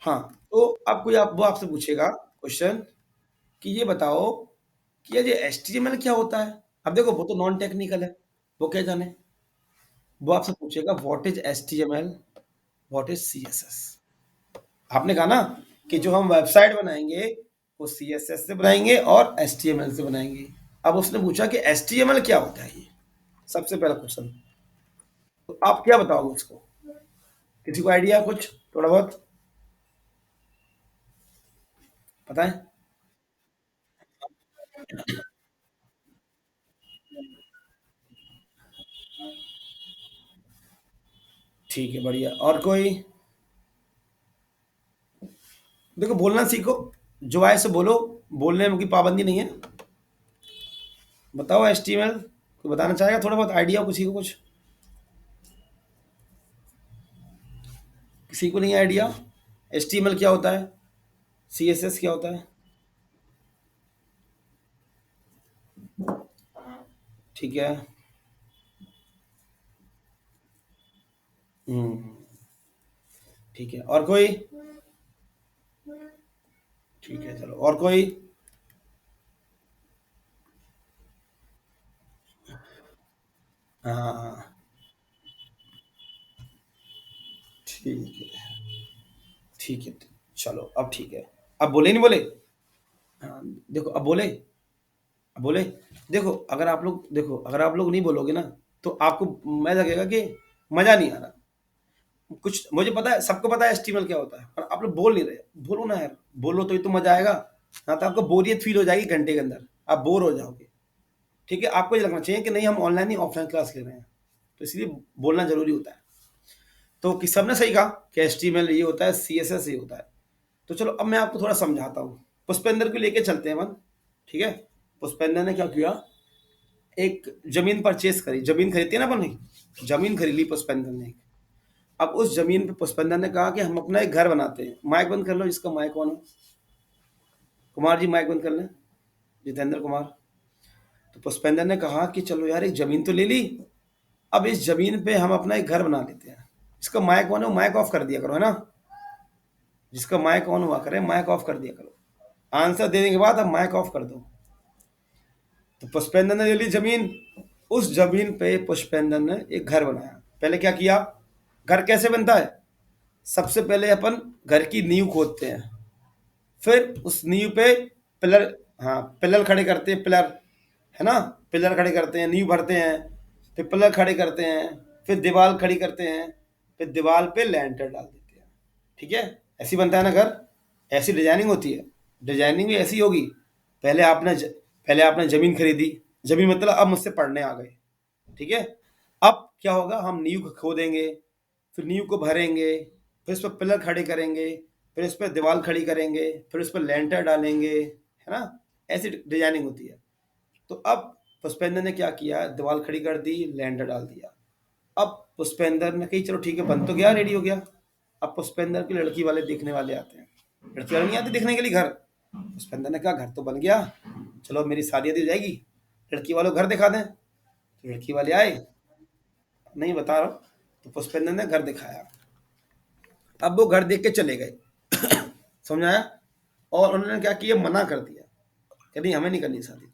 हाँ, तो अब कोई आप वो आपसे पूछेगा क्वेश्चन कि ये बताओ कि यार ये एचटीएमएल क्या होता है? अब देखो वो तो नॉन टेक्निकल है, वो क्या जाने? वो आपसे पूछेगा what is HTML, what is CSS? आपने कहा ना कि जो हम वेबसाइट बनाएँगे, वो सीएसएस से बनाएँगे और एचटीएमएल से बनाएँगे। अब उसने पूछा कि एचटीएमएल क्या होता है ये? सबसे पहला क्वेश्चन। तो आप क्या बताओगे उसको? किसी को आइडिया कुछ थोड़ा बहुत बताएँ? ठीक है, बढ़िया। और कोई? देखो बोलना सीखो, जो आए सो बोलो, बोलने में कोई पाबंदी नहीं है। बताओ एचटीएमएल कोई बताना चाहेगा थोड़ा बहुत आइडिया किसी को कुछ? किसी को नहीं आइडिया? एचटीएमएल क्या होता है? सीएसएस क्या होता है? ठीक है। ठीक है, और कोई? ठीक है, चलो और कोई? हाँ हाँ हाँ, ठीक है। ठीक है, चलो अब ठीक है। अब बोले नहीं बोले? हाँ, देखो अब बोले, अब बोले। देखो अगर आप लोग नहीं बोलोगे ना, तो आपको मैं लगेगा कि मजा नहीं आ रहा। कुछ मुझे पता है, सबको पता है एचटीएमएल क्या होता है, पर आप लोग बोल नहीं रहे। बोलो ना यार, बोलो तो ही तो मजा आएगा। ना तो आपको बोरियत फील हो जाएगी, घंटे के अंदर आप बोर हो जाओगे। ठीक है, आपको ये लगना चाहिए कि नहीं हम ऑनलाइन ही ऑफलाइन क्लास ले रहे हैं, तो इसलिए बोलना जरूरी होता है। तो कि सबने सही कहा कि एचटीएमएल ये होता है, सीएसएस ये होता है। तो चलो अब मैं आपको थोड़ा समझाता हूँ। पुष्पेंद्र को लेके चलते हैं मन। ठीक है। पुष्पेंद्र ने क्या किया, एक जमीन परचेस करी, जमीन खरीदती है ना अपन, जमीन खरीद ली पुष्पेंद्र ने। अब उस जमीन पे पुष्पेंद्र ने कहा कि हम अपना एक घर बनाते हैं। माइक बंद कर लो, इसका माइक कौन है? कुमार जी माइक बंद कर लें, जितेंद्र कुमार। तो पुष्पेंद्र ने कहा कि चलो यार एक जमीन तो ले ली, अब इस जमीन पे हम अपना एक घर बना लेते हैं। इसका माइक ऑन है, माइक ऑफ कर दिया करो, है ना? जिसका माइक ऑन हुआ करे माइक ऑफ कर दिया करो। आंसर देने के बाद अब माइक ऑफ कर दो। तो पुष्पेंद्र ने ले ली जमीन। उस जमीन पे पुष्पेंद्र ने एक घर बनाया। पहले क्या किया, घर कैसे बनता है? सबसे पहले अपन घर की नींव खोदते हैं, फिर उस नींव पे पिलर, हाँ पिलर खड़े करते हैं, पिलर, है ना? पिलर खड़े करते हैं, नींव भरते हैं, फिर पिलर खड़े करते हैं, फिर दीवार खड़ी करते हैं, फिर दीवार पे लैंटर डाल देते हैं। ठीक है, ऐसी बनता है ना घर, ऐसी डिजाइनिंग होती है। डिजाइनिंग भी ऐसी होगी। पहले आपने पहले आपने जमीन खरीदी, जमीन मतलब अब मुझसे पढ़ने आ गए। ठीक है। अब क्या होगा, हम नींव को खोदेंगे, फिर नींव को भरेंगे, फिर उस पर पिलर खड़े करेंगे, फिर उस पर दीवार खड़ी करेंगे, फिर उस पर लेंटर डालेंगे, है ना? ऐसी डिजाइनिंग होती है। तो अब पुष्पेंद्र ने क्या किया, दीवार खड़ी कर दी, लेंटर डाल दिया। अब पुष्पेंद्र ने कही चलो ठीक है, बन तो गया, रेडी हो गया। अब पुष्पेंद्र की लड़की वाले देखने वाले आते हैं। लड़की वाले नहीं आते देखने के लिए घर। पुष्पेंद्र ने कहा घर तो बन गया, चलो मेरी शादी हो जाएगी, लड़की वालों को घर दिखा दें। तो लड़की वाले आए, नहीं बता रहा हूँ। तो पुष्पेंद्र ने घर दिखाया। अब वो घर देख के चले गए। समझाया? और उन्होंने क्या किया, मना कर दिया कि नहीं हमें नहीं करनी शादी।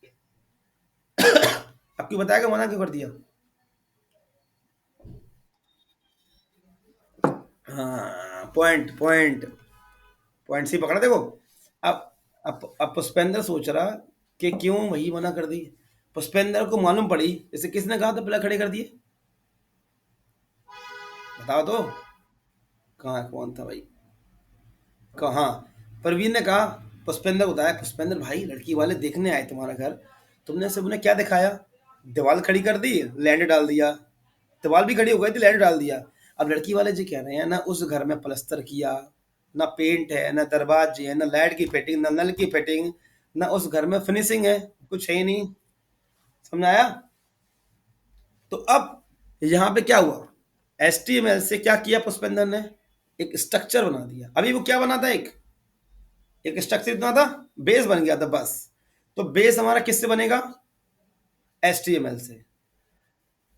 अब क्यों बताएगा मना क्यों कर दिया? हाँ, पॉइंट पॉइंट पॉइंट से पकड़ा देखो। अब अब पुष्पेंद्र सोच रहा कि क्यों वही मना कर दी। पुष्पेंद्र को मालूम पड़ी, जैसे किसने कहा था पहले खड़े कर दिए? बताओ तो, कहाँ है, कौन था भाई? कहाँ? परवीन ने कहा। पुष्पेंद्र को बताया, पुष्पेंद्र भाई लड़की वाले देखने आए तुम्हारा घर, तुमने सब उन्हें क्या दिखाया? दीवार खड़ी कर दी, लैंड डाल दिया। दीवार भी खड़ी हो गई थी, लैंड डाल दिया। अब लड़की वाले जी कह रहे हैं ना उस घर में प्लस्तर किया, ना पेंट है, ना दरवाजे है, ना लाइट की फिटिंग, ना नल की फिटिंग, ना उस घर में फिनिशिंग है, कुछ है ही नहीं। समझ आया? तो अब यहाँ पे क्या हुआ, एचटीएमएल से क्या किया पुष्पेंद्र ने, एक स्ट्रक्चर बना दिया। अभी वो क्या बना था, एक एक स्ट्रक्चर इतना था, बेस बन गया था बस। तो बेस हमारा किससे बनेगा? एचटीएमएल से।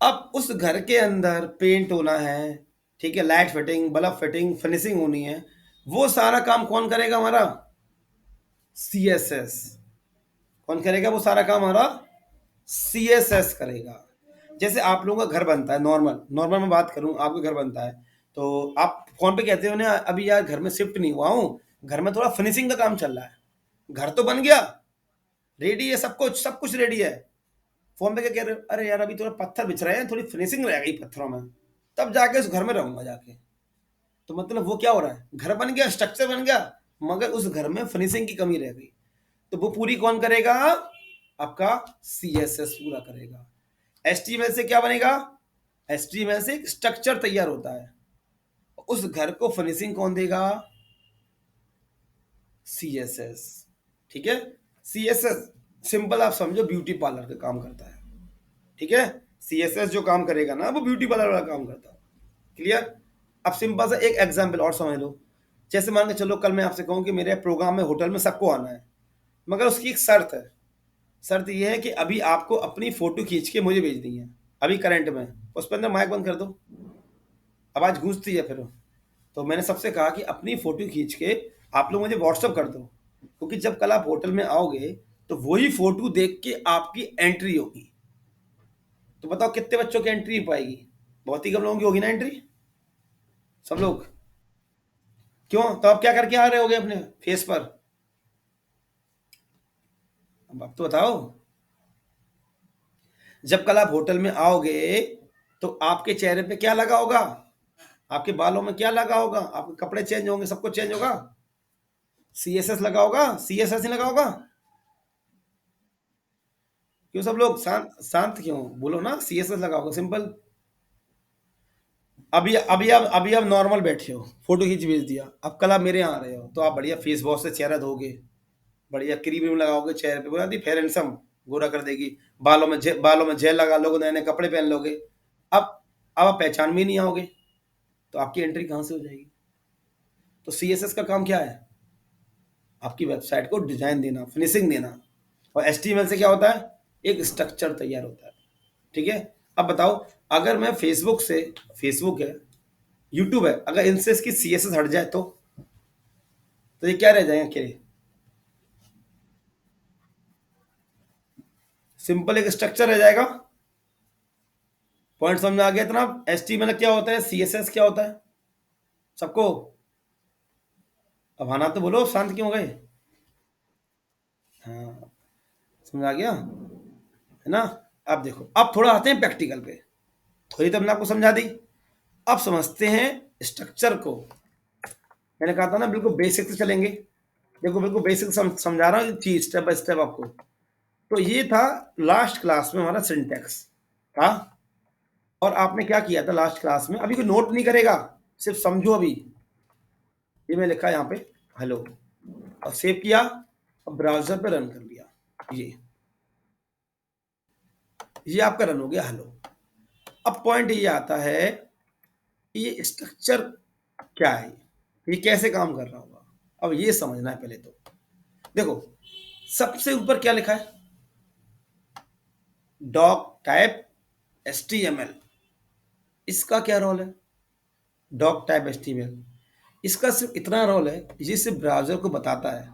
अब उस घर के अंदर पेंट होना है, ठीक है, light fitting, bulb fitting, finishing होनी है। वो सारा काम कौन करेगा हमारा? सीएसएस। कौन करेगा वो सारा काम हमारा? सीएसएस करेगा। जैसे आप लोगों का घर बनता है, नॉर्मल नॉर्मल मैं बात करूं, आपका घर बनता है तो आप फोन पे कहते हो ना, अभी यार घर में शिफ्ट नहीं हुआ हूं, घर में थोड़ा फिनिशिंग का काम चल रहा है। घर तो बन गया, रेडी है, सब कुछ रेडी है। फोन पे क्या कह रहे हो? अरे यार अभी थोड़ा पत्थर बिछ रहे हैं, थोड़ी फिनिशिंग रह गई पत्थरों में, तब जाके उस घर में रहूंगा जाके। तो मतलब वो क्या हो रहा है, घर बन गया, स्ट्रक्चर बन गया, मगर उस घर में फिनिशिंग की कमी रह गई। तो वो पूरी कौन करेगा? आपका सीएसएस पूरा करेगा। एचटीएमएल से क्या बनेगा? एचटीएमएल से एक स्ट्रक्चर तैयार होता है, उस घर को फिनिशिंग कौन देगा? सीएसएस। ठीक है। सीएसएस सिंपल आप समझो ब्यूटी पार्लर का काम करता है। ठीक है। सीएसएस जो काम करेगा ना, वो ब्यूटी पार्लर वाला काम करता है। क्लियर? अब सिंपल सा एक एग्जांपल और समझ लो। जैसे मान के चलो कल मैं आपसे कहूं कि मेरे प्रोग्राम में होटल में सबको आना है, मगर उसकी एक शर्त है। शर्त यह है कि अभी आपको अपनी फोटो खींच के मुझे भेजनी है, अभी करंट में। उस पर अंदर माइक बंद कर दो, आवाज गूंजती है फिर। तो मैंने सबसे कहा कि अपनी फोटो खींच के आप लोग मुझे व्हाट्सअप कर दो, क्योंकि जब कल आप होटल में आओगे तो वही फोटो देख के आपकी एंट्री होगी। तो बताओ कितने बच्चों की एंट्री हो पाएगी? बहुत ही कम लोगों की होगी ना एंट्री। सब लोग क्यों? तो आप क्या करके आ रहे होगे अपने फेस पर? अब तो बताओ। जब कल आप होटल में आओगे तो आपके चेहरे पे क्या लगा होगा? आपके बालों में क्या लगा होगा? आपके कपड़े चेंज होंगे, सब कुछ चेंज होगा। सीएसएस लगा होगा, सीएसएस ही लगा होगा। क्यों सब लोग शांत शांत क्यों? बोलो ना, सीएसएस लगा होगा, सिंपल। अभी आप नॉर्मल बैठे हो, फोटो खींच भेज दिया। अब कल आप मेरे यहाँ आ रहे हो तो आप बढ़िया फेस वॉश से चेहरा धोगे, बढ़िया क्रीम व्रीम लगाओगे चेहरे पे, बोला फेयर हैंडसम, गोरा कर देगी। बालों में जेल लगा लोगे, नए नए कपड़े पहन लोगे। अब अब आप पहचान भी नहीं आओगे, तो आपकी एंट्री कहाँ से हो जाएगी? तो सीएसएस का काम क्या है? आपकी वेबसाइट को डिजाइन देना, फिनिशिंग देना। और एचटीएमएल से क्या होता है? एक स्ट्रक्चर तैयार होता है। ठीक है। अब बताओ, अगर मैं फेसबुक है, यूट्यूब है, अगर इनसे इसकी सीएसएस हट जाए तो ये क्या रह जाएंगे अकेले? सिंपल एक स्ट्रक्चर रह जाएगा। पॉइंट समझ में आ गया इतना? एचटीएमएल क्या होता है, सीएसएस क्या होता है सबको? अब हाँ ना तो बोलो, शांत क्यों हो गए? हाँ, समझ आ गया है ना? अब देखो, अब थोड़ा आते हैं प्रैक्टिकल पे। थोड़ी तो हमने आपको समझा दी, अब समझते हैं स्ट्रक्चर को। मैंने कहा था ना बिल्कुल बेसिक से चलेंगे। देखो बिल्कुल बेसिक समझा रहा हूँ चीज, स्टेप बाय स्टेप आपको। तो ये था लास्ट क्लास में हमारा सिंटेक्स था। और आपने क्या किया था लास्ट क्लास में? अभी कोई नोट नहीं करेगा, सिर्फ समझो अभी। ये मैं लिखा यहाँ पे हेलो, और सेव किया, और ब्राउजर पे रन कर लिया। ये आपका रन हो गया हेलो। अब पॉइंट ये आता है कि ये स्ट्रक्चर क्या है, ये कैसे काम कर रहा होगा। अब ये समझना है पहले तो। देखो, सबसे ऊपर क्या लिखा है? Doctype HTML. इसका क्या रोल है? डॉक टाइप एचटीएमएल, इसका सिर्फ इतना रोल है, ये सिर्फ ब्राउजर को बताता है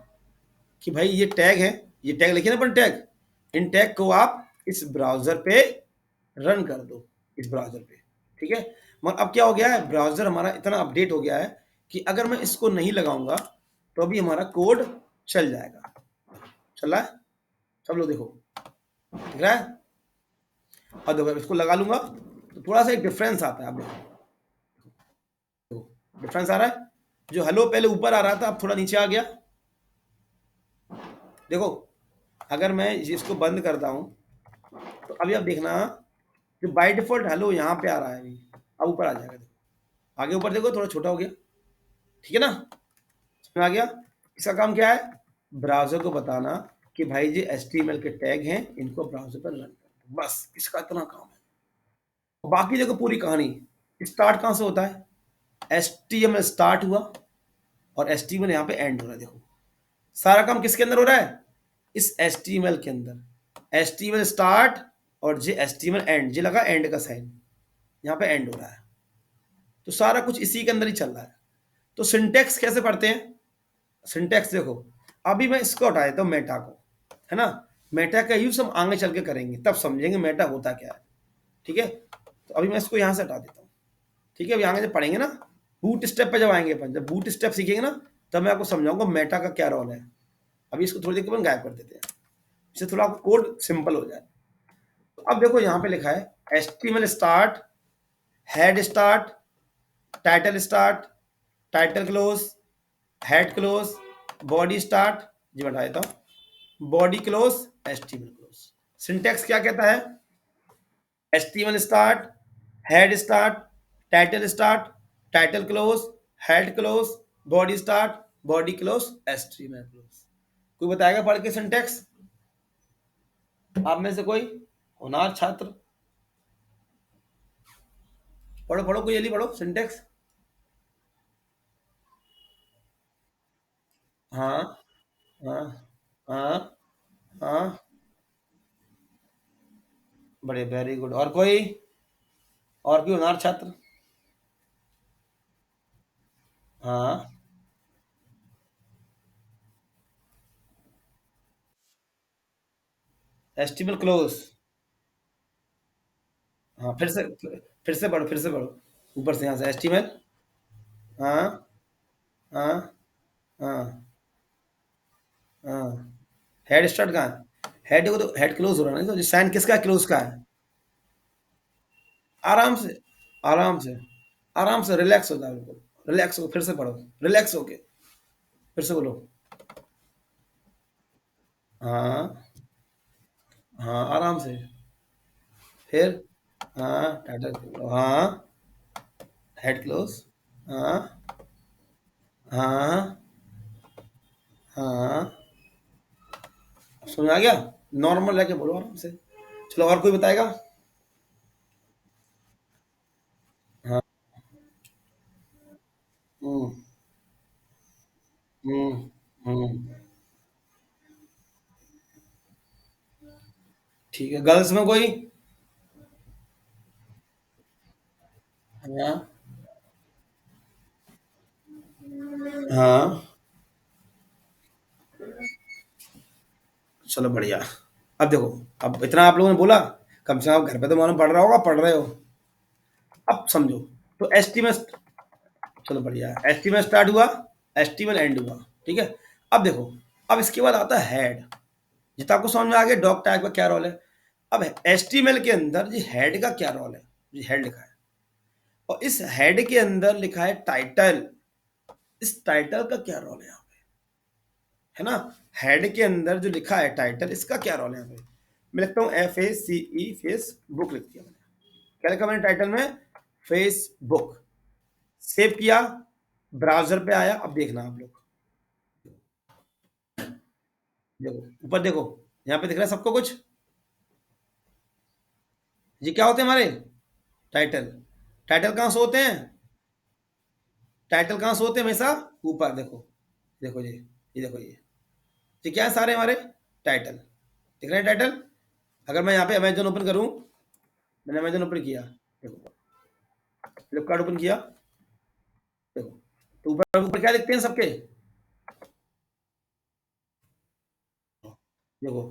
कि भाई ये टैग है, ये टैग लिखे ना अपन टैग, इन टैग को आप इस ब्राउजर पे रन कर दो, इस ब्राउजर पे। ठीक है। मगर अब क्या हो गया है, ब्राउजर हमारा इतना अपडेट हो गया है कि अगर मैं इसको नहीं लगाऊंगा तो अभी हमारा कोड चल जाएगा। चल रहा है? सब लोग देखो, दिख रहा है? और देखो इसको लगा लूंगा तो थोड़ा सा एक डिफरेंस आता है। अब देखो डिफरेंस आ रहा है। जो हेलो पहले ऊपर आ रहा था, अब थोड़ा नीचे आ गया। देखो, अगर मैं इसको बंद करता हूं तो अभी आप देखना, जो बाय डिफॉल्ट हेलो यहाँ पे आ रहा है अभी, अब ऊपर आ जाएगा। देखो आगे ऊपर देखो, थोड़ा छोटा हो गया। ठीक है ना? समझ में आ गया? इसका काम क्या है? ब्राउजर को बताना कि भाई ये एचटीएमएल के टैग हैं, इनको ब्राउजर पर रन कर, बस इसका इतना काम है। बाकी देखो पूरी कहानी, स्टार्ट कहां से होता है? एचटीएमएल स्टार्ट हुआ और एचटीएमएल यहाँ पे एंड हो रहा है। देखो सारा काम किसके अंदर हो रहा है? इस एचटीएमएल के अंदर। एचटीएमएल स्टार्ट और जे एचटीएमएल एंड, जे लगा एंड का साइन, यहाँ पे एंड हो रहा है। तो सारा कुछ इसी के अंदर ही चल रहा है। तो सिंटैक्स कैसे पढ़ते हैं? सिंटैक्स देखो, अभी मैं इसको हटा देता हूँ मेटा को, है ना? मेटा का यूज़ हम आगे चल के करेंगे, तब समझेंगे मेटा होता क्या है, ठीक है? तो अभी मैं इसको यहाँ से हटा देता हूँ, ठीक है? अभी आगे जब पढ़ेंगे ना, बूट स्टेप पे जब आएँगे अपन, जब बूट स्टेप सीखेंगे ना, तब मैं आपको समझाऊँगा मेटा का क्या रोल है। अभी इसको थोड़ी देर के बाद गायब कर देते हैं, इससे थोड़ा आपको कोड सिंपल हो जाए। अब देखो यहाँ पे लिखा है HTML start, head start, title start, title close, head close, body start, जी मैं हटा देता हूँ, body close, HTML close. Syntax क्या कहता है? HTML start, head start, title start, title close, head close, body start, body close, HTML close. कोई बताएगा पढ़ के सिंटैक्स? आप में से कोई होनहार छात्र? पढ़ो पढ़ो, कोई जल्दी पढ़ो सिंटैक्स। हाँ, हाँ, हाँ, हाँ, बड़े वेरी गुड। और कोई? और भी होनहार छात्र? हाँ, एस्टिमल क्लोज। हाँ, फिर से पढ़ो, फिर से पढ़ो, ऊपर से यहाँ से एस्टिमल। हाँ, हाँ, हाँ, हाँ। हेड स्टार्ट कहाँ है? हेड को तो हेड क्लोज हो रहा है ना, तो साइन किसका क्लोज का है? आराम से, आराम से, आराम से रिलैक्स हो जाओ, बिल्कुल रिलैक्स हो, फिर से पढ़ो, रिलैक्स होके फिर से बोलो। हाँ, हाँ, आराम से। फिर हाँ, टाइटल, हाँ, हेड क्लोज, हाँ, हाँ, हाँ, समझ आ गया? नॉर्मल रह के बोलो आराम से। चलो और कोई बताएगा? हाँ, हम्म, हम्म, हम्म, ठीक है, गर्ल्स में कोई? हाँ, हाँ, चलो बढ़िया। अब देखो, अब इतना आप लोगों ने बोला, कम से कम घर पे तो मालूम पढ़ रहा होगा, पढ़ रहे हो। अब समझो, तो एस्टिमेट, चलो बढ़िया, एस्टिमेट स्टार्ट हुआ, एस्टिमेट एंड हुआ, ठीक है? अब देखो, अब इसके बाद आता है हेड। जितना आपको समझ में आ गया डॉग टैग का क्या रोल है। अब एचटीएमएल के अंदर जी हेड का क्या रोल है, जी हेड लिखा है, और इस हेड के अंदर लिखा है टाइटल। इस टाइटल का क्या रोल है यहाँ पे, है ना? हेड के अंदर जो लिखा है टाइटल, इसका क्या रोल है यहाँ पे? मैं लिखता हूँ FACE, फेसबुक लिख दिया मैंने। क्या लिखा मैंने टाइटल में? फेसबुक। सेव किया, ब्राउजर पे आया, अब देखना आप लोग, देखो ऊपर देखो, यहाँ पे दिख रहा है सबको कुछ? ये क्या होते हैं हमारे? टाइटल। टाइटल कहाँ से होते हैं? टाइटल कहाँ से होते हैं हमेशा? ऊपर देखो, देखो ये देखो ये क्या है? सारे हमारे टाइटल दिख रहे हैं, टाइटल। अगर मैं यहाँ पे अमेजन ओपन करूँ, मैंने अमेजन ओपन किया, देखो फ्लिपकार्ट ओपन किया, देखो, तो ऊपर ऊपर क्या दिखते हैं सबके? देखो,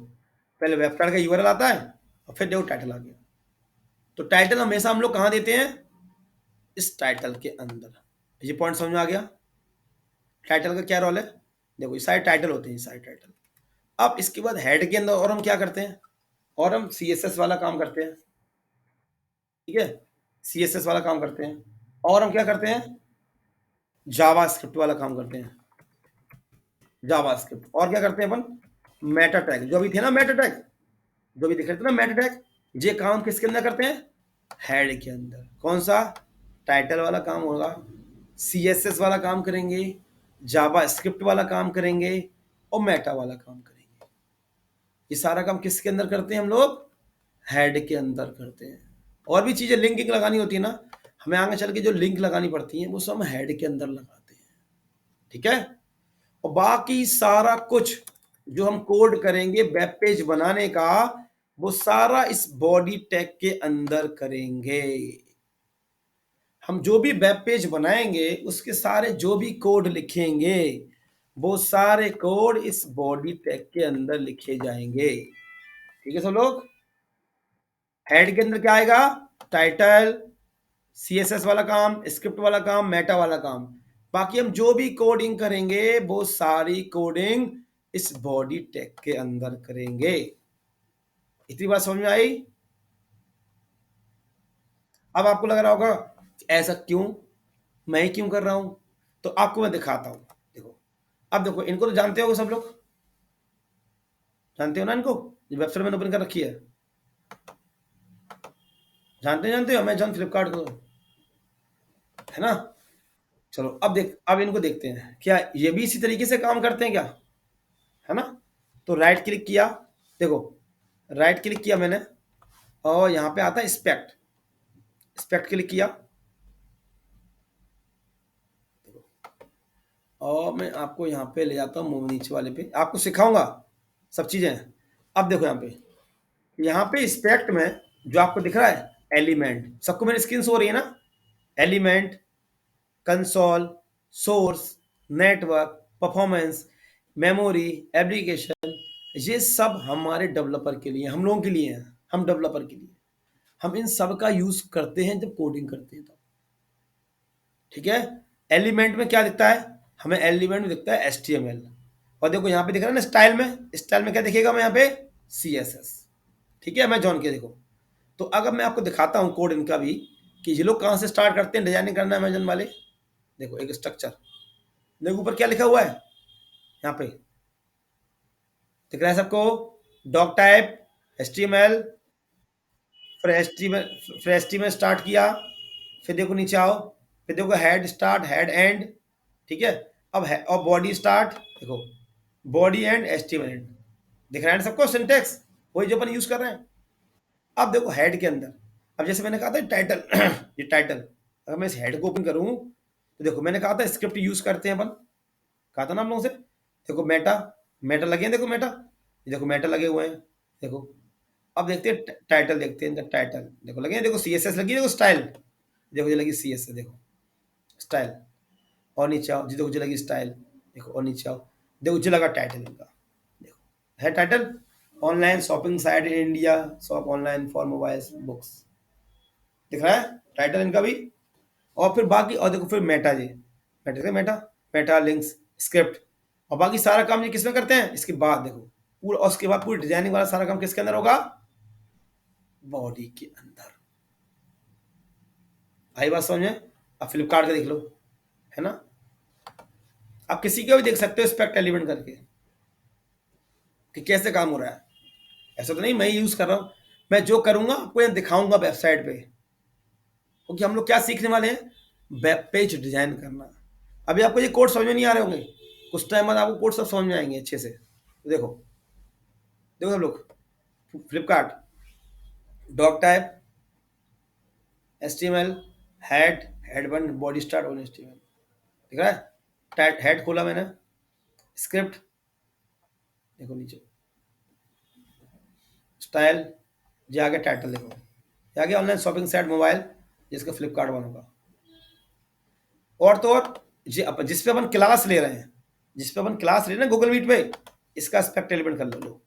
पहले वेबसाइट का यूआरएल आता है, और फिर देखो टाइटल आ गया। तो टाइटल हमेशा हम लोग कहाँ देते हैं? इस टाइटल के अंदर। ये पॉइंट समझ में आ गया? टाइटल का क्या रोल है? देखो ये सारे टाइटल होते हैं, ये सारे टाइटल। अब इसके बाद हेड के अंदर और हम क्या करते हैं? और हम CSS वाला काम करते हैं, ठीक है? CSS वाला काम करते हैं, और हम क्या करते हैं? जावा स्क्रिप्ट वाला काम करते हैं, जावा स्क्रिप्ट। और क्या करते हैं अपन? मेटा टैग, जो अभी थे ना मेटा टैग, जो भी दिख रहे थे ना मेटा टैग, ये काम किसके अंदर करते हैं? हेड के अंदर। कौन सा? टाइटल वाला काम होगा, CSS वाला काम करेंगे, जावा स्क्रिप्ट वाला काम करेंगे, और मेटा वाला काम करेंगे। ये सारा काम किसके अंदर करते हैं हम लोग? हेड के अंदर करते हैं। और भी चीजें लिंकिंग लगानी होती है ना, हमें आगे चल के जो लिंक लगानी पड़ती है, वो सब हम हेड के अंदर लगाते हैं, ठीक है? और बाकी सारा कुछ जो हम कोड करेंगे वेब पेज बनाने का, वो सारा इस बॉडी टैग के अंदर करेंगे। हम जो भी वेब पेज बनाएंगे उसके सारे जो भी कोड लिखेंगे वो सारे कोड इस बॉडी टैग के अंदर लिखे जाएंगे। ठीक है सब लोग। हेड के अंदर क्या आएगा? टाइटल, सीएसएस वाला काम, स्क्रिप्ट वाला काम, मेटा वाला काम। बाकी हम जो भी कोडिंग करेंगे वो सारी कोडिंग इस बॉडी टैग के अंदर करेंगे। इतनी बात समझ में आई? अब आपको लग रहा होगा ऐसा क्यों, मैं ही क्यों कर रहा हूं? तो आपको मैं दिखाता हूं। देखो, अब देखो, इनको तो जानते हो सब लोग, जानते हो ना इनको? ये वेबसाइट मैंने ओपन कर रखी है, जानते हो अमेजॉन फ्लिपकार्ट को, है ना? चलो अब इनको देखते हैं, क्या ये भी इसी तरीके से काम करते हैं क्या? है ना? तो राइट क्लिक किया, देखो, राइट क्लिक किया मैंने, और यहाँ पे आता है स्पेक्ट, स्पेक्ट क्लिक किया, और मैं आपको यहाँ पे ले जाता हूँ मूव नीचे वाले पे, आपको सिखाऊंगा सब चीजें। अब देखो यहाँ पे स्पेक्ट में जो आपको दिख रहा है एलिमेंट, सबको मेरी स्क्रीन शो हो रही है ना? Element, console, source, network, performance, memory, application, ये सब हमारे डेवलपर के लिए, हम लोगों के लिए हैं, हम डेवलपर के लिए। हम इन सब का यूज करते हैं जब कोडिंग करते हैं तब। ठीक है? एलिमेंट में क्या दिखता है हमें? एलिमेंट में दिखता है HTML। और देखो यहाँ पे दिख रहा है ना स्टाइल में, स्टाइल में क्या दिखेगा हमें यहाँ पे? CSS। ठीक है, मैं जॉन के देखो। तो अगर मैं आपको दिखाता हूँ कोड इनका भी, कि ये लोग कहाँ से स्टार्ट करते हैं डिजाइनिंग करना अमेजन वाले। देखो एक स्ट्रक्चर, देखो ऊपर क्या लिखा हुआ है यहाँ पे, दिख रहा है सबको? डॉक टाइप, HTML, फिर HTML स्टार्ट किया, फिर देखो नीचे आओ, फिर देखो हेड स्टार्ट, हेड एंड। ठीक है? अब है और बॉडी स्टार्ट, देखो बॉडी एंड HTML एंड, दिख रहा है ना सबको सिंटेक्स, वही जो अपन यूज कर रहे हैं। अब देखो हेड के अंदर, अब जैसे मैंने कहा था टाइटल ये टाइटल, अगर मैं इस हेड को ओपन करूं तो देखो मैंने कहा था स्क्रिप्ट यूज करते हैं अपन, कहा था ना हम लोगों से। देखो मेटा, मेटा लगे हैं, देखो मेटा, ये देखो मेटा लगे हुए हैं, देखो। अब देखते हैं टाइटल, देखते हैं इनका टाइटल, देखो लगे हैं, देखो CSS लगी है, देखो स्टाइल, देखो ये लगी CSS, देखो स्टाइल। और नीचे आओ जी, देखो जी लगी स्टाइल, देखो और नीचे आओ, देखो जी लगा टाइटल इनका, देखो है title, online shopping site in India, shop online for mobile books, दिख रहा है टाइटल इनका भी। और फिर बाकी, और देखो फिर मेटा जी, meta meta, meta links, script, और बाकी सारा काम ये किसमें करते हैं? इसके बाद देखो पूरा, और उसके बाद पूरी डिजाइनिंग वाला सारा काम किसके अंदर होगा? बॉडी के अंदर। आई बात समझ में? अब फ्लिपकार्ट का देख लो, है ना? आप किसी का भी देख सकते हो स्पेक्ट एलिमेंट करके, कि कैसे काम हो रहा है। ऐसा तो नहीं मैं यूज कर रहा हूं, मैं जो करूंगा आपको यहाँ दिखाऊंगा वेबसाइट पे, क्योंकि हम लोग क्या सीखने वाले हैं? वेब पेज डिजाइन करना। अभी आपको ये कोड समझ में नहीं आ रहे होंगे, कुछ टाइम बाद आपको कोड सब समझ में आएंगे अच्छे से। तो देखो, देखो सब लोग, Flipkart, dog type, HTML, head, head one, body start on HTML, दिख रहा है? टाइट हेड खोला मैंने, स्क्रिप्ट, देखो नीचे स्टाइल, ये आगे टाइटल, देखो ये आगे ऑनलाइन शॉपिंग साइट मोबाइल, जिसका फ्लिपकार्ट वन होगा। और तो और जिस पे अपन क्लास ले रहे हैं, जिस पे अपन क्लास ले रहे हैं गूगल मीट पे, इसका एस्पेक्ट एलिमेंट कर लो लो,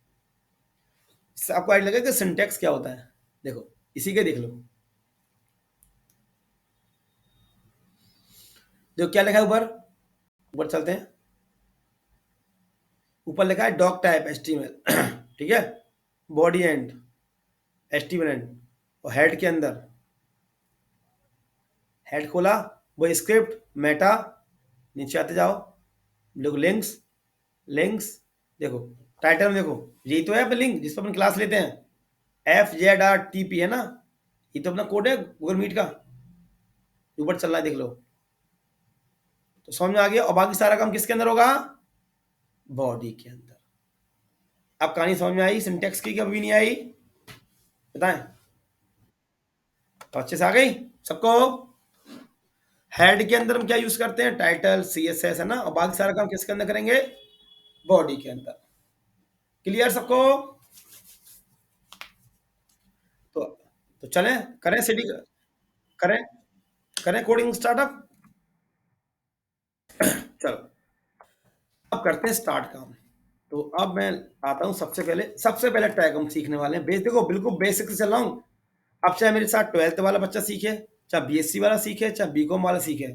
इससे आपको आइडिया लगेगा कि सिंटेक्स क्या होता है। देखो इसी के देख लो, जो क्या लिखा है ऊपर, ऊपर चलते हैं, ऊपर लिखा है डॉक टाइप HTML ठीक है, बॉडी एंड HTML एंड, और हेड के अंदर, हेड खोला, वो स्क्रिप्ट, मेटा, नीचे आते जाओ, देखो लिंक्स, लिंक्स, देखो टाइटल में देखो, यही तो है लिंक जिस पर अपन क्लास लेते हैं, FZRTP है ना, ये तो अपना कोड है गूगल मीट का, ऊपर चल रहा है देख लो। तो समझ में आ गया, और बाकी सारा काम किसके अंदर होगा? बॉडी के अंदर। अब कहानी समझ में आई सिंटेक्स की, कभी नहीं आई? बताएं, तो अच्छे से आ गई सबको? हेड के अंदर हम क्या यूज करते हैं? टाइटल, CSS, है ना? और बाकी सारा काम किसके अंदर करेंगे? बॉडी के अंदर। क्लियर सबको? तो चलें, करें सिटी, करें, करें कोडिंग स्टार्टअप। चलो अब करते हैं स्टार्ट काम। तो अब मैं आता हूँ सबसे पहले टैग हम सीखने वाले हैं। देखो बिल्कुल बेसिक से चल रहा हूँ। अब चाहे मेरे साथ 12th वाला बच्चा सीखे, चाहे बीएससी वाला सीखे, चाहे बीकॉम वाला सीखे,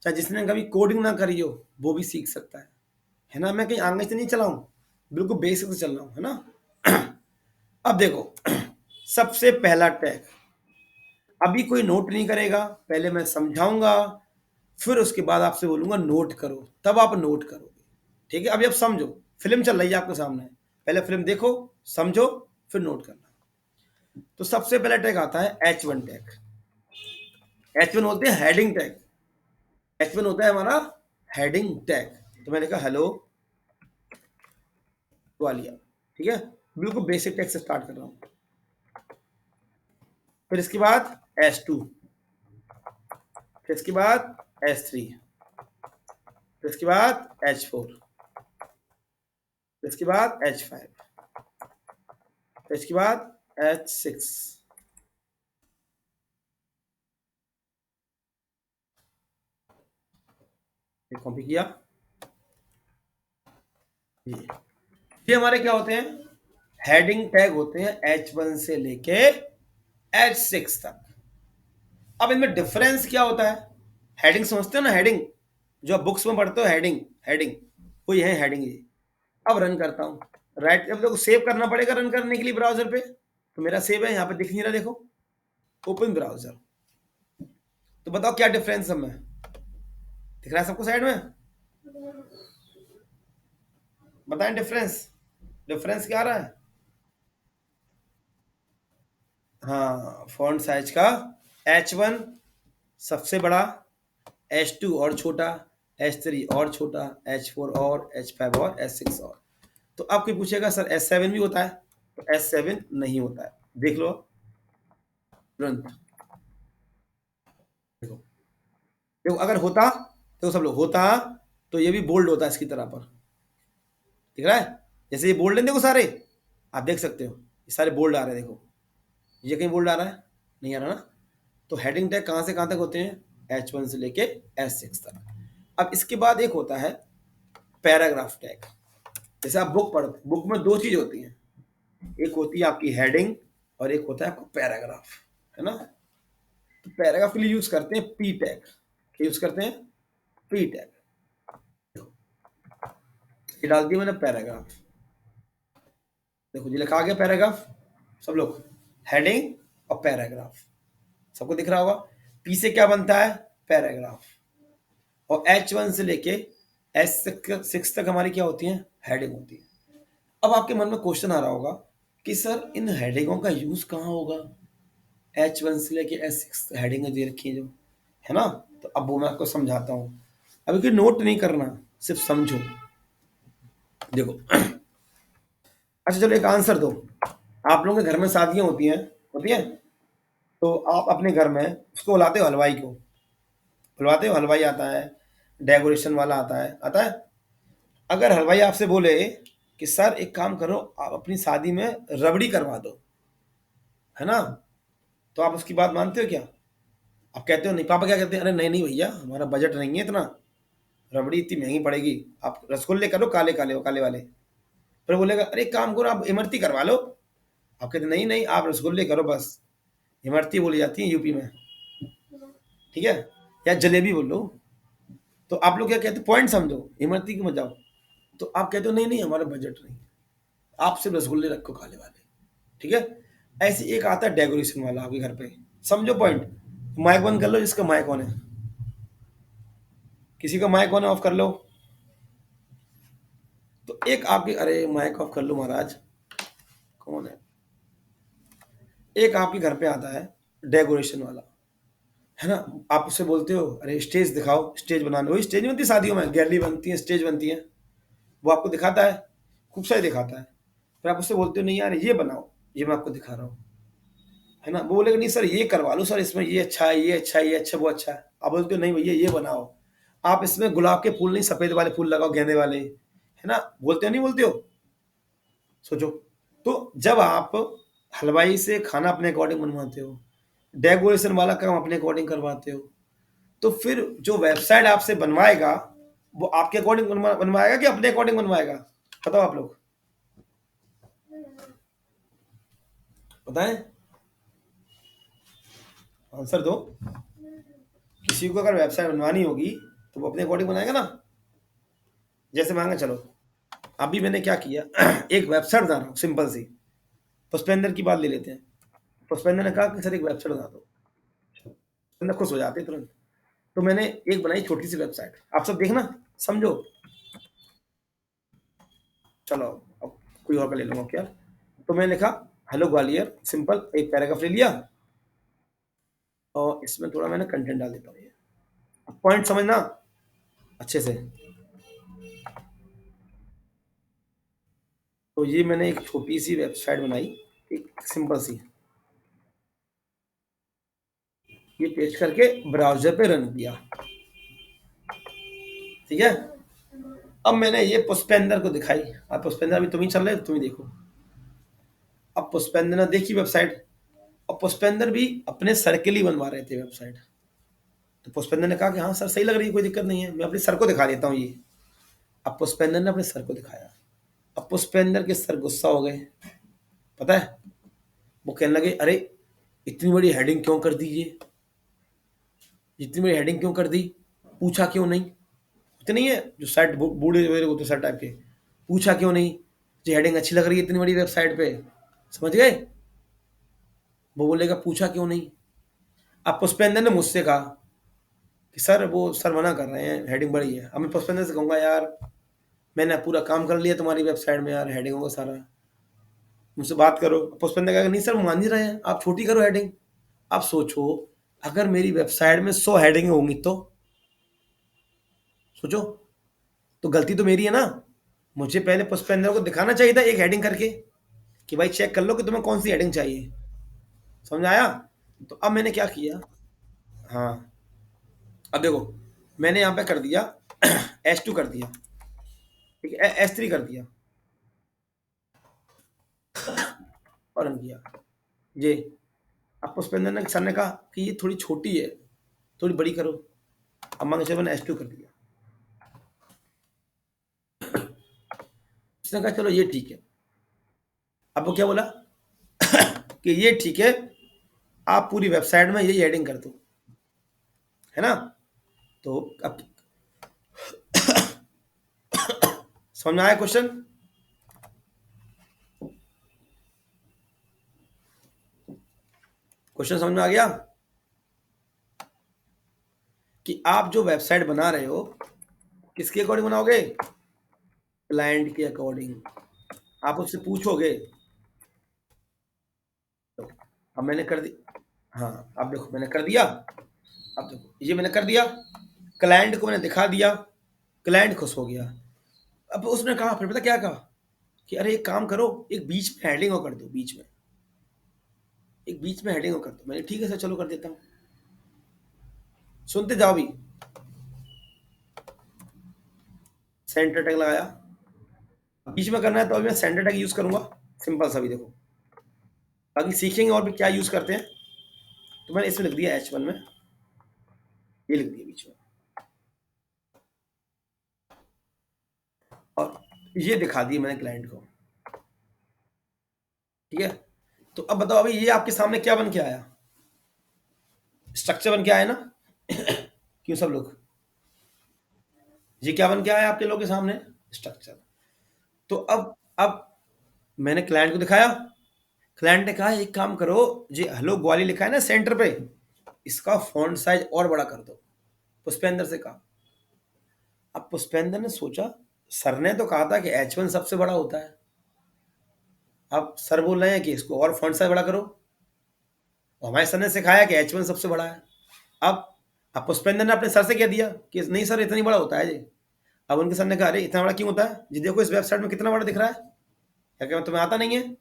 चाहे जिसने कभी कोडिंग ना करी हो वो भी सीख सकता है ना। मैं कहीं आगे से नहीं चला हूँ, बिल्कुल बेसिक से चल रहा हूँ, है ना। अब देखो सबसे पहला टैग, अभी कोई नोट नहीं करेगा, पहले मैं समझाऊंगा, फिर उसके बाद आपसे बोलूंगा नोट करो, तब आप नोट करोगे। ठीक है, अभी आप समझो, फिल्म चल रही है आपके सामने, पहले फिल्म देखो, समझो, फिर नोट करना। तो सबसे पहला टैग आता है H1 टैग। H1 बोलते हैं हेडिंग टैग। H1 होता है हमारा हेडिंग टैग। तो मैंने कहा हेलो वालिया, ठीक है, बिल्कुल बेसिक टैग से स्टार्ट कर रहा हूँ। फिर इसके बाद H2, फिर इसके बाद H3, फिर इसके बाद H4, फिर इसके बाद H5, फिर इसके बाद H6। कॉपी किया। ये हमारे क्या होते हैं, हेडिंग टैग होते हैं H1 से लेके H6 तक। अब इनमें डिफरेंस क्या होता है, हेडिंग समझते हो ना, हेडिंग जो आप बुक्स में पढ़ते हो, हेडिंग हेडिंग वो ये है हेडिंग ये। अब रन करता हूँ, राइट, अब देखो सेव करना पड़ेगा रन करने के लिए ब्राउजर पे, तो मेरा सेव है यहाँ पे, दिख नहीं रहा, देखो ओपन ब्राउजर। तो बताओ क्या डिफरेंस है, मैं दिख रहा है सबको साइड में, बताएं डिफरेंस, डिफरेंस क्या आ रहा है। हाँ, फॉन्ट साइज का H1 सबसे बड़ा, H2 और छोटा, H3 और छोटा, H4 और H5 और H6 और। तो अब कोई पूछेगा सर S7 भी होता है, तो S7 नहीं होता है, देख लो तुरंत। देखो देखो अगर होता, देखो सब लोग होता, तो ये भी बोल्ड होता है इसकी तरह पर, दिख रहा है, जैसे ये बोल्ड है, देखो सारे आप देख सकते हो, ये सारे बोल्ड आ रहे हैं, देखो ये कहीं बोल्ड आ रहा है, नहीं आ रहा ना। तो हेडिंग टैग कहाँ से कहाँ तक होते हैं, H1 से लेके H6 तक। अब इसके बाद एक होता है पैराग्राफ टैग। जैसे आप बुक पढ़ते, बुक में दो चीज होती हैं, एक होती है आपकी हेडिंग और एक होता है आपका पैराग्राफ, है ना। तो पैराग्राफ के लिए यूज करते हैं पी टैग। क्या यूज करते हैं, पी टैग। ये डाल दिया मैंने पैराग्राफ, देखो जी लिखा आ गया पैराग्राफ, सब लोग हेडिंग और पैराग्राफ सबको दिख रहा होगा। पी से क्या बनता है, पैराग्राफ, और H1 से लेके H6 तक हमारी क्या होती है, हेडिंग होती है। अब आपके मन में क्वेश्चन आ रहा होगा कि सर इन हेडिंगों का यूज कहाँ होगा, H1 से लेके H6 हेडिंग दे रखी है जो, है ना। तो अब वो मैं आपको समझाता हूँ, अभी कोई नोट नहीं करना, सिर्फ समझो। देखो अच्छा चलो एक आंसर दो, आप लोगों के घर में शादियां होती हैं, तो आप अपने घर में उसको बुलाते हो, हलवाई को बुलवाते हो, हलवाई आता है, डेकोरेशन वाला आता है। अगर हलवाई आपसे बोले कि सर एक काम करो, आप अपनी शादी में रबड़ी करवा दो, है ना, तो आप उसकी बात मानते हो क्या, आप कहते हो नहीं, पापा क्या कहते हैं, अरे नहीं नहीं भैया हमारा बजट नहीं है इतना, रबड़ी इतनी महंगी पड़ेगी, आप रसगुल्ले करो काले काले काले वाले। फिर बोलेगा अरे एक काम करो आप इमरती करवा लो, आप कहते नहीं नहीं आप रसगुल्ले करो बस, इमरती बोली जाती है यूपी में, ठीक है, या जलेबी बोल लो। तो आप लोग क्या कहते हो, पॉइंट समझो, इमरती की मत जाओ। तो आप कहते हो नहीं नहीं हमारा बजट नहीं, आप सिर्फ रसगुल्ले रखो काले वाले, ठीक है। ऐसे एक आता है डेकोरेशन वाला आपके घर पे, समझो पॉइंट। माइक बंद कर लो, जिसका माइक ऑन है, किसी का माइक ऑन है ऑफ कर लो। तो एक आपके, अरे माइक ऑफ कर लो महाराज, कौन है, एक आपके घर पे आता है डेकोरेशन वाला, है ना। आप उससे बोलते हो अरे स्टेज दिखाओ, स्टेज बनाने, वही स्टेज बनती है शादियों में, गैलरी बनती है, स्टेज बनती है, वो आपको दिखाता है, खूब सारी दिखाता है। फिर आप उससे बोलते हो नहीं यार ये बनाओ, ये मैं आपको दिखा रहा हूँ, है ना। वो बोलेगा नहीं सर ये करवा लो सर, इसमें ये अच्छा है, ये अच्छा है, ये अच्छा, वो अच्छा है। आप बोलते हो नहीं भैया ये बनाओ, आप इसमें गुलाब के फूल नहीं सफेद वाले फूल लगाओ, गेंदे वाले, है ना, बोलते हो नहीं बोलते हो, सोचो। तो जब आप हलवाई से खाना अपने अकॉर्डिंग बनवाते हो, डेकोरेशन वाला काम अपने अकॉर्डिंग करवाते हो, तो फिर जो वेबसाइट आपसे बनवाएगा वो आपके अकॉर्डिंग बनवाएगा कि अपने अकॉर्डिंग बनवाएगा? बताओ आप लोग, बताएं, आंसर दो। किसी को अगर वेबसाइट बनवानी होगी तो वो अपने अकॉर्डिंग बनाएगा ना। जैसे मांगा, चलो अभी मैंने क्या किया एक वेबसाइट बना रहा हूँ सिंपल सी। पुष्पेंद्र की बात ले लेते हैं। पुष्पेंद्र ने कहा कि सर एक वेबसाइट बना दो, पुष्पेंद्र खुश हो जाते हैं तुरंत। तो मैंने एक बनाई छोटी सी वेबसाइट, आप सब देखना, समझो। चलो अब कोई और का ले लूंगा क्या। तो मैंने लिखा हेलो ग्वालियर, सिंपल एक पैराग्राफ ले लिया, और इसमें थोड़ा मैंने कंटेंट डाल देता हूँ। ये पॉइंट समझना अच्छे से। तो ये मैंने एक छोटी सी वेबसाइट बनाई, एक सिंपल सी, ये पेस्ट करके ब्राउजर पे रन किया, ठीक है। अब मैंने ये पुष्पेंद्र को दिखाई। अब पुष्पेंद्र, अभी तुम ही चल रहे हो, तुम ही देखो। अब पुष्पेंद्र ने देखी वेबसाइट, और पुष्पेंद्र भी अपने सर के लिए बनवा रहे थे वेबसाइट। तो पुष्पेंद्र ने कहा कि हाँ सर सही लग रही है, कोई दिक्कत नहीं है, मैं अपने सर को दिखा देता हूँ ये। अब पुष्पेंद्र ने अपने सर को दिखाया। अब पुष्पेंद्र के सर गुस्सा हो गए, पता है। वो कहने लगे अरे इतनी बड़ी हेडिंग क्यों कर दी, ये इतनी बड़ी हेडिंग क्यों कर दी, पूछा क्यों नहीं। होते नहीं है जो साइट बूढ़े वगैरह होते सर टाइप के, पूछा क्यों नहीं, जो हेडिंग अच्छी लग रही है इतनी बड़ी वेबसाइट पे, समझ गए। वो बोलेगा पूछा क्यों नहीं। अब पुष्पेंद्र ने मुझसे कहा कि सर वो सर मना कर रहे हैं, हेडिंग बड़ी है। अब मैं पुष्पेंद्र से कहूंगा यार मैंने पूरा काम कर लिया तुम्हारी वेबसाइट में यार, हेडिंगों का सारा, मुझसे बात करो। पुष्पेंद्र कहेगा नहीं सर वो मान नहीं रहे हैं, आप छोटी करो हेडिंग। आप सोचो अगर मेरी वेबसाइट में 100 हेडिंग होंगी तो सोचो, तो गलती तो मेरी है ना। मुझे पहले पुष्पेंद्र को दिखाना चाहिए था एक हेडिंग करके कि भाई चेक कर लो कि तुम्हें कौन सी हेडिंग चाहिए, समझ आया। तो अब मैंने क्या किया, हाँ अब देखो मैंने यहाँ पे कर दिया S2 कर दिया, ठीक है, S3 कर दिया और रन किया ये। अब पुष्पेंद्र ने सर ने कहा कि ये थोड़ी छोटी है, थोड़ी बड़ी करो। अब मैंने चलो मैंने S2 कर दिया। उसने कहा चलो ये ठीक है। अब वो क्या बोला कि ये ठीक है, आप पूरी वेबसाइट में यही हेडिंग कर दो, है ना। तो अब समझ में आया क्वेश्चन। क्वेश्चन समझ में आ गया कि आप जो वेबसाइट बना रहे हो किसके अकॉर्डिंग बनाओगे, क्लाइंट के अकॉर्डिंग। आप उससे पूछोगे। तो अब मैंने कर दी, हाँ अब देखो मैंने कर दिया। अब देखो ये मैंने कर दिया, क्लाइंट को मैंने दिखा दिया, क्लाइंट खुश हो गया। अब उसने कहा, फिर पता क्या कहा कि अरे एक काम करो, एक बीच में हेडिंग कर दो, बीच में एक बीच में हेडिंग कर दो। मैंने ठीक है सर चलो कर देता हूँ। सुनते जाओ भी। सेंटर टैग लगाया, बीच में करना है तो अभी मैं सेंटर टैग यूज करूंगा, सिंपल सा भी देखो। बाकी सीखेंगे और भी क्या यूज करते हैं। तो मैंने इसमें लिख दिया H1 में, ये लिख दिया बीच में, और ये दिखा दिया मैंने क्लाइंट को, ठीक है। तो अब बताओ अभी ये आपके सामने क्या बन के आया, स्ट्रक्चर बन के आया ना क्यों सब लोग, ये क्या बन के आया आपके लोग के सामने, स्ट्रक्चर। तो अब मैंने क्लाइंट को दिखाया, क्लाइंट ने कहा एक काम करो, ये हेलो ग्वाली लिखा है ना सेंटर पे, इसका फॉन्ट साइज और बड़ा कर दो, पुष्पेंद्र से कहा। अब पुष्पेंद्र ने सोचा सर ने तो कहा था कि H1 सबसे बड़ा होता है, अब सर बोल रहे हैं कि इसको और फॉन्ट साइज बड़ा करो, और हमारे सर ने सिखाया कि H1 सबसे बड़ा है। अब अब पुष्पेंद्र ने अपने सर से कह दिया कि नहीं सर इतना ही बड़ा होता है ये। अब उनके सर ने कहा अरे इतना बड़ा क्यों होता है, जी देखो इस वेबसाइट में कितना बड़ा दिख रहा है, क्या क्या तुम्हें आता नहीं है।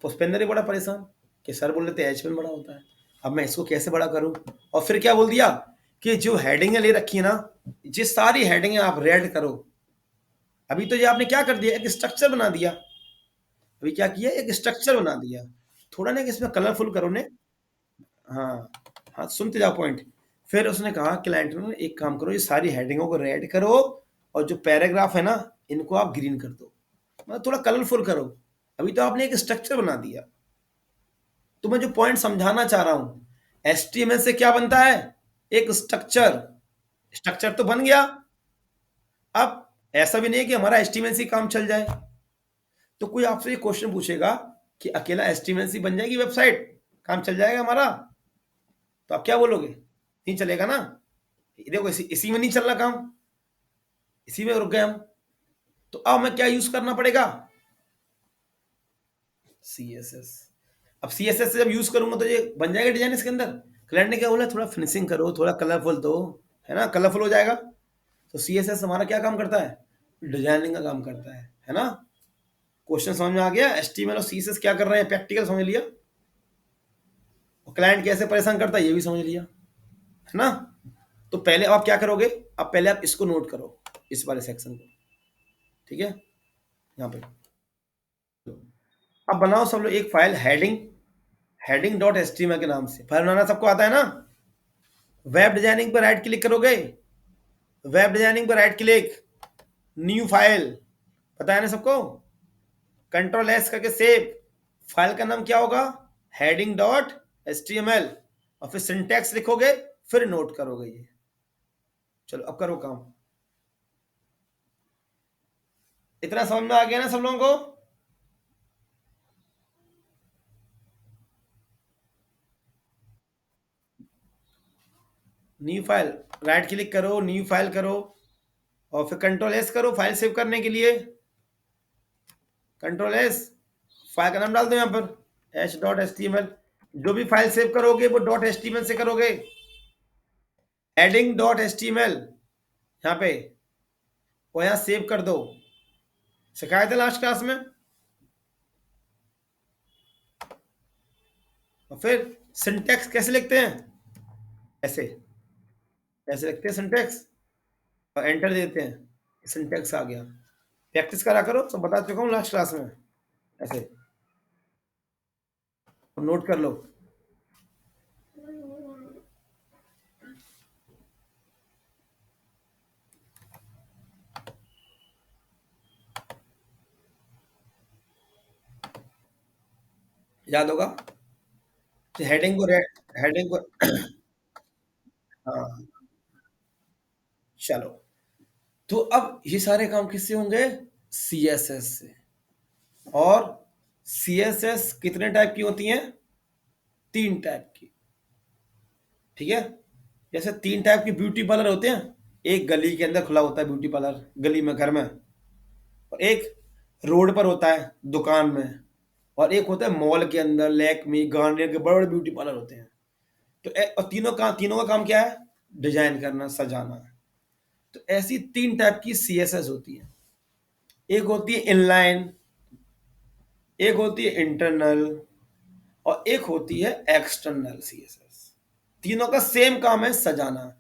पुष्पेंद्र ही बड़ा परेशान कि सर बोल रहे थे H1 बड़ा होता है, अब मैं इसको कैसे बड़ा करूं। और फिर क्या बोल दिया कि जो हेडिंगें ले रखी है ना, जिस सारी हेडिंगें आप रेड करो। अभी तो ये आपने क्या कर दिया, एक स्ट्रक्चर बना दिया। अभी क्या किया, एक स्ट्रक्चर बना दिया, थोड़ा ना कि इसमें कलरफुल करो ने। हाँ हाँ सुनते जाओ पॉइंट। फिर उसने कहा क्लाइंट ने, एक काम करो, ये सारी हेडिंगों को रेड करो और जो पैराग्राफ है ना, इनको आप ग्रीन कर दो, मतलब थोड़ा कलरफुल करो। अभी तो आपने एक स्ट्रक्चर बना दिया। तो मैं जो पॉइंट समझाना चाह रहा हूं, एचटीएमएल से क्या बनता है? एक स्ट्रक्चर। स्ट्रक्चर तो बन गया। अब ऐसा भी नहीं है कि हमारा एचटीएमएल से काम चल जाए। तो कोई आपसे ये क्वेश्चन पूछेगा कि अकेला एचटीएमएल से बन जाएगी वेबसाइट, काम चल जाएगा हमारा, तो आप क्या बोलोगे? नहीं चलेगा ना। देखो इसी में नहीं चल रहा काम, इसी में रुक गए हम। तो अब हमें क्या यूज करना पड़ेगा? सीएसएस। अब सीएसएस से जब यूज करूंगा तो ये बन जाएगा डिजाइन इसके अंदर। क्लाइंट ने क्या बोला, थोड़ा फिनिशिंग करो, थोड़ा कलरफुल दो, है ना, कलरफुल हो जाएगा। तो सीएसएस हमारा क्या काम करता है? डिजाइनिंग का काम करता है ना। क्वेश्चन समझ में आ गया? एचटीएमएल और सीएसएस क्या कर रहे हैं, प्रैक्टिकल समझ लिया। और क्लाइंट कैसे परेशान करता है ये भी समझ लिया, है ना। तो पहले आप क्या करोगे? अब पहले आप इसको नोट करो, इस वाले सेक्शन को, ठीक है, यहाँ पे। अब बनाओ सब लोग एक file, heading, heading dot HTML के नाम से। फाइल बनाना सबको आता है ना। वेब डिजाइनिंग पर राइट क्लिक करोगे, वेब डिजाइनिंग पर राइट क्लिक, न्यू फाइल, पता है ना सबको, कंट्रोल एस करके सेव। फाइल का नाम क्या होगा? Heading dot HTML. और फिर सिंटैक्स लिखोगे, फिर नोट करोगे ये। चलो अब करो काम। इतना समझ में आ गया ना सब लोगों को? न्यू फाइल, राइट क्लिक करो, न्यू फाइल करो, और फिर कंट्रोल एस करो फाइल सेव करने के लिए। कंट्रोल एस, फाइल का नाम डाल दो यहाँ पर, H dot H T M L. जो भी फाइल सेव करोगे वो dot H T M L से करोगे, adding dot H T M L यहाँ पे, और यहाँ सेव कर दो। सिखाए थे लास्ट क्लास में। और फिर सिंटेक्स कैसे लिखते हैं? ऐसे, ऐसे लिखते हैं सिंटेक्स, और एंटर देते हैं, सिंटेक्स आ गया। प्रैक्टिस करा करो, सब बता चुका हूँ लास्ट क्लास में। ऐसे नोट कर लो। याद होगा। हेडिंग को, हेडिंग को हाँ, चलो। तो अब ये सारे काम किससे होंगे? सीएसएस से। और सीएसएस कितने टाइप की होती हैं? 3 टाइप की, ठीक है। जैसे 3 टाइप के ब्यूटी पार्लर होते हैं। एक गली के अंदर खुला होता है ब्यूटी पार्लर, गली में, घर में। और एक रोड पर होता है, दुकान में। और एक होता है मॉल के अंदर, लैक्मी, गार्नियर के बड़े बड़े ब्यूटी पार्लर होते हैं। तो और तीनों का काम क्या है? डिजाइन करना, सजाना। तो ऐसी 3 टाइप की सीएसएस होती है। एक होती है इनलाइन, एक होती है इंटरनल, और एक होती है एक्सटर्नल सीएसएस। तीनों का सेम काम है, सजाना।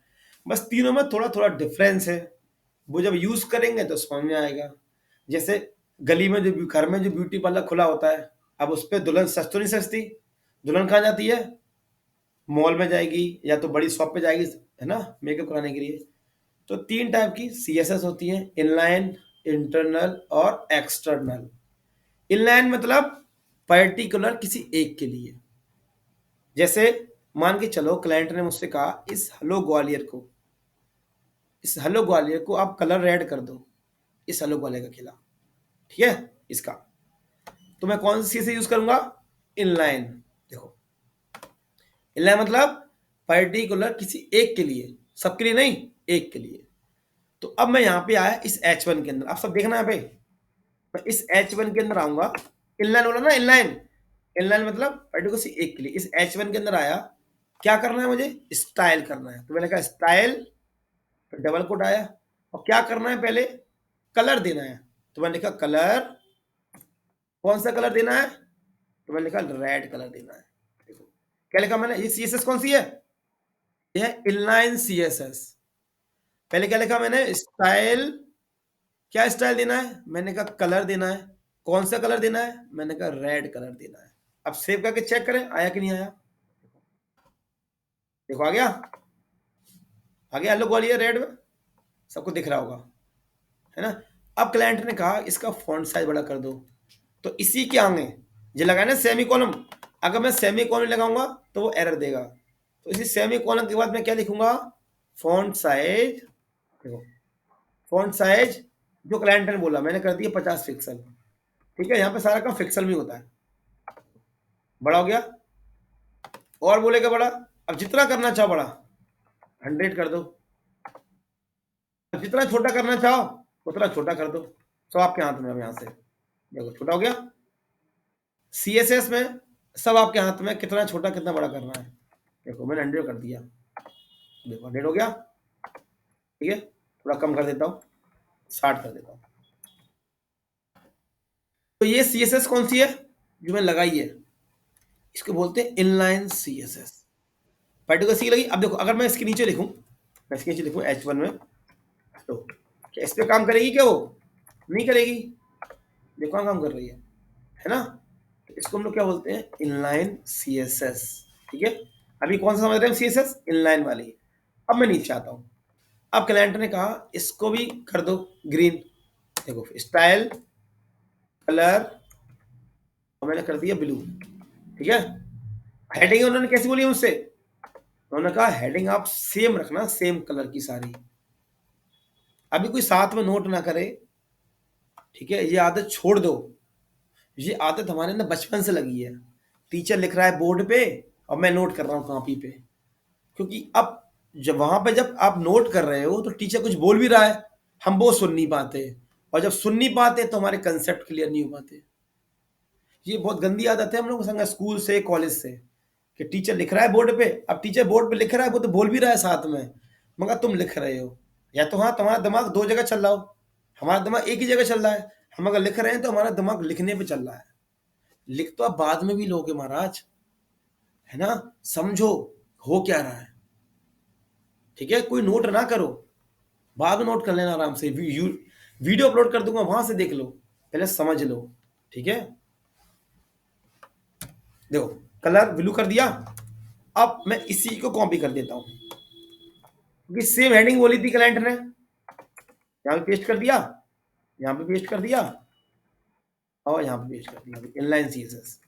बस तीनों में थोड़ा थोड़ा डिफरेंस है। वो जब यूज करेंगे तो समझ में आएगा। जैसे गली में जो, घर में जो ब्यूटी पार्लर खुला होता है, अब उस पर दुल्हन सच तो नहीं सजती। दुल्हन कहाँ जाती है? मॉल में जाएगी, या तो बड़ी शॉप पे जाएगी, है ना, मेकअप कराने के लिए। तो 3 टाइप की सीएसएस होती है, इनलाइन, इंटरनल और एक्सटर्नल। इनलाइन मतलब पर्टिकुलर किसी एक के लिए। जैसे मान के चलो क्लाइंट ने मुझसे कहा, इस हेलो ग्वालियर को आप कलर रेड कर दो, इस हेलो ग्वालियर का खिला, ठीक है, इसका। तो मैं कौन सी से यूज करूंगा? इनलाइन। देखो, इनलाइन मतलब पर्टिकुलर किसी एक के लिए, सबके लिए नहीं, एक के लिए। तो अब मैं यहाँ पे आया इस H1 के अंदर, आप सब देखना यहाँ पे। मैं इस H1 के अंदर आऊंगा। इनलाइन बोला ना, इनलाइन। इनलाइन मतलब पर्टिकुलर किसी एक के लिए। इस H1 के अंदर आया, क्या करना है मुझे? स्टाइल करना है। तो मैंने कहा स्टाइल, तो डबल कोट आया। और क्या करना है पहले? कलर देना है। तो मैंने लिखा कलर, कौन सा कलर देना है? तो मैंने लिखा रेड कलर देना है। देखो क्या लिखा मैंने, ये सीएसएस कौन सी है? ये है इनलाइन सीएसएस। पहले क्या लिखा मैंने? स्टाइल। क्या स्टाइल देना है? मैंने कहा कलर देना है। कौन सा कलर देना है? मैंने कहा रेड कलर देना है। अब सेव करके चेक करें आया कि नहीं आया। देखो आ गया। आगे येलो ग्वालियर रेड में सबको दिख रहा होगा, है ना। अब क्लाइंट ने कहा इसका फॉन्ट साइज बड़ा कर दो, तो इसी के आगे ये लगाया ना सेमी कॉलम, अगर मैं सेमी कॉलम लगाऊंगा तो वो एरर देगा। तो इसी सेमी कॉलम के बाद मैं क्या लिखूंगा, फॉन्ट साइज। देखो फॉन्ट साइज जो क्लाइंट ने बोला मैंने कर दिया 50 पिक्सल। ठीक है, यहाँ पे सारा काम पिक्सल में होता है। बड़ा हो गया, और बोलेगा बड़ा, अब जितना करना चाहो बड़ा 100 कर दो, अब जितना छोटा करना चाहो उतना छोटा कर दो। सब आपके हाथ में। अब यहाँ से देखो छोटा हो गया। CSS में सब आपके हाथ में, कितना छोटा कितना बड़ा करना है। देखो मैंने 100 कर दिया, देखो 100 हो गया। ठीक है, थोड़ा कम कर देता हूँ, 60 कर देता हूँ। तो ये CSS कौन सी है जो मैंने लगाई है, इसको बोलते हैं इनलाइन CSS। पर्टिकुलर सी लगी। अब देखो अगर मैं इसके नीचे लिखूं, मैं इसके नीचे लिखूं H1 में, तो क्या इस पे काम करेगी क्या, वो नहीं करेगी। देखो कहाँ काम कर रही है ना। तो इसको हम लोग क्या बोलते हैं, इनलाइन CSS। ठीक है, अभी कौन सा समझ रहे हैं CSS, इनलाइन वाली। अब मैं नीचे आता हूँ, अब क्लाइंट ने कहा इसको भी कर दो ग्रीन। देखो स्टाइल कलर और मैंने कर दिया ब्लू। ठीक है, हेडिंग उन्होंने कैसी बोली मुझसे, उन्होंने कहा हेडिंग आप सेम रखना, सेम कलर की सारी। अभी कोई साथ में नोट ना करे, ठीक है, ये आदत छोड़ दो। ये आदत हमारे अंदर बचपन से लगी है। टीचर लिख रहा है बोर्ड पे और मैं नोट कर रहा हूँ कॉपी पे, क्योंकि अब जब वहां पे जब आप नोट कर रहे हो तो टीचर कुछ बोल भी रहा है, हम वो सुन नहीं पाते, और जब सुन नहीं पाते तो हमारे कंसेप्ट क्लियर नहीं हो पाते। ये बहुत गंदी आदत है हम लोग को, संग स्कूल से कॉलेज से, कि टीचर लिख रहा है बोर्ड पे, अब टीचर बोर्ड पे लिख रहा है, वो तो बोल भी रहा है साथ में, मगर तुम लिख रहे हो। या तो हाँ तुम्हारा दिमाग दो जगह चल रहा हो, हमारा दिमाग एक ही जगह चल रहा है। हम अगर लिख रहे हैं तो हमारा दिमाग लिखने पे चल रहा है। लिख तो आप बाद में भी लोगे महाराज, है ना। समझो हो क्या रहा है। ठीक है, कोई नोट ना करो, बाद में नोट कर लेना आराम से। वीडियो अपलोड कर दूंगा, वहां से देख लो, पहले समझ लो। ठीक है, देखो कलर ब्लू कर दिया। अब मैं इसी को कॉपी कर देता हूं, क्योंकि सेम हेडिंग बोली थी क्लाइंट ने। यहाँ पे पेस्ट कर दिया, यहाँ पे पेस्ट कर दिया, और यहाँ पे पेस्ट कर दिया, इनलाइन CSS।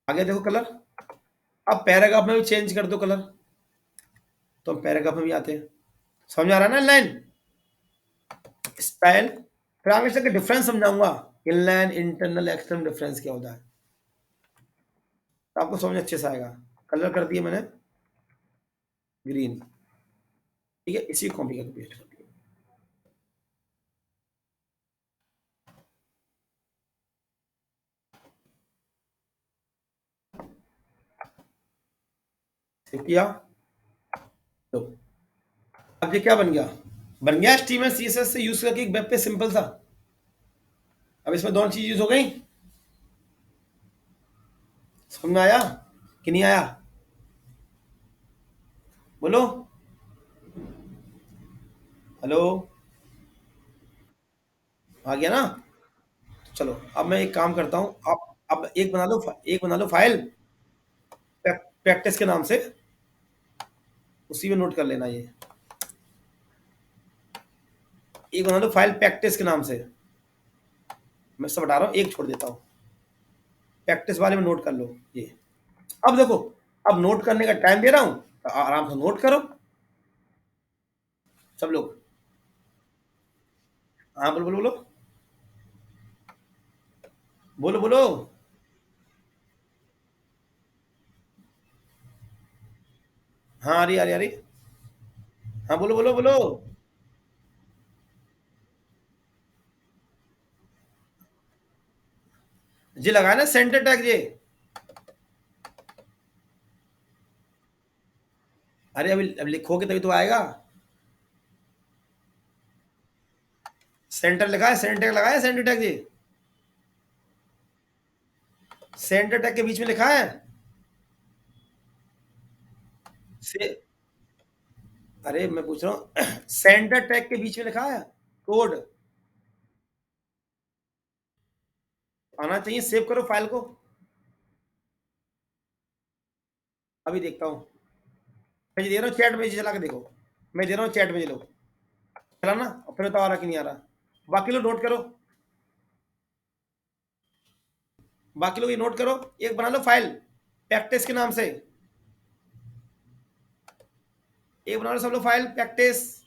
आगे देखो कलर। अब पैराग्राफ में भी चेंज कर दो कलर, तो हम पैराग्राफ में भी आते हैं। समझ आ रहा है ना इनलाइन स्टाइल। फिर आगे चल के डिफरेंस समझाऊंगा, इनलाइन इंटरनल एक्सटर्नल डिफरेंस क्या होता है, तो आपको समझ अच्छे से आएगा। कलर कर दिया मैंने ग्रीन। ठीक है, इसी कॉपी करके पेस्ट कर दिया। सेव किया, तो अब ये क्या बन गया, बन गया HTML CSS से यूज करके एक वेब पे सिंपल सा। अब इसमें दोनों चीज यूज हो गई, समझ में आया कि नहीं आया, बोलो हेलो। आ गया ना। तो चलो अब मैं एक काम करता हूँ, आप अब एक बना लो फाइल प्रैक्टिस के नाम से, उसी में नोट कर लेना। ये एक बना लो फाइल प्रैक्टिस के नाम से, मैं सब हटा रहा हूँ, एक छोड़ देता हूँ, प्रैक्टिस वाले में नोट कर लो ये। अब देखो, अब नोट करने का टाइम दे रहा हूँ, तो आराम से नोट करो सब लोग। हाँ बोलो बोलो बोलो, बोलो बोलो। हाँ अरे अरे अरे, हाँ बोलो बोलो बोलो। जी लगाया ना सेंटर टैग ये। अरे अभी अब लिखोगे तभी तो आएगा। सेंटर लिखा है, सेंटर टैग लगाया, सेंटर टैग जी, सेंटर टैग के बीच में लिखा है से। अरे मैं पूछ रहा हूँ सेंटर टैग के बीच में लिखा है कोड, आना चाहिए। सेव करो फाइल को, अभी देखता हूँ। मैं दे रहा हूँ चैट में, चला के देखो। मैं दे रहा हूँ चैट में, लो चला ना, और फिर बताओ आ रहा कि नहीं आ रहा। बाकी लोग नोट करो, बाकी लोग ये नोट करो, एक बना लो फाइल प्रैक्टिस के नाम से, एक बना लो सब लोग फाइल प्रैक्टिस।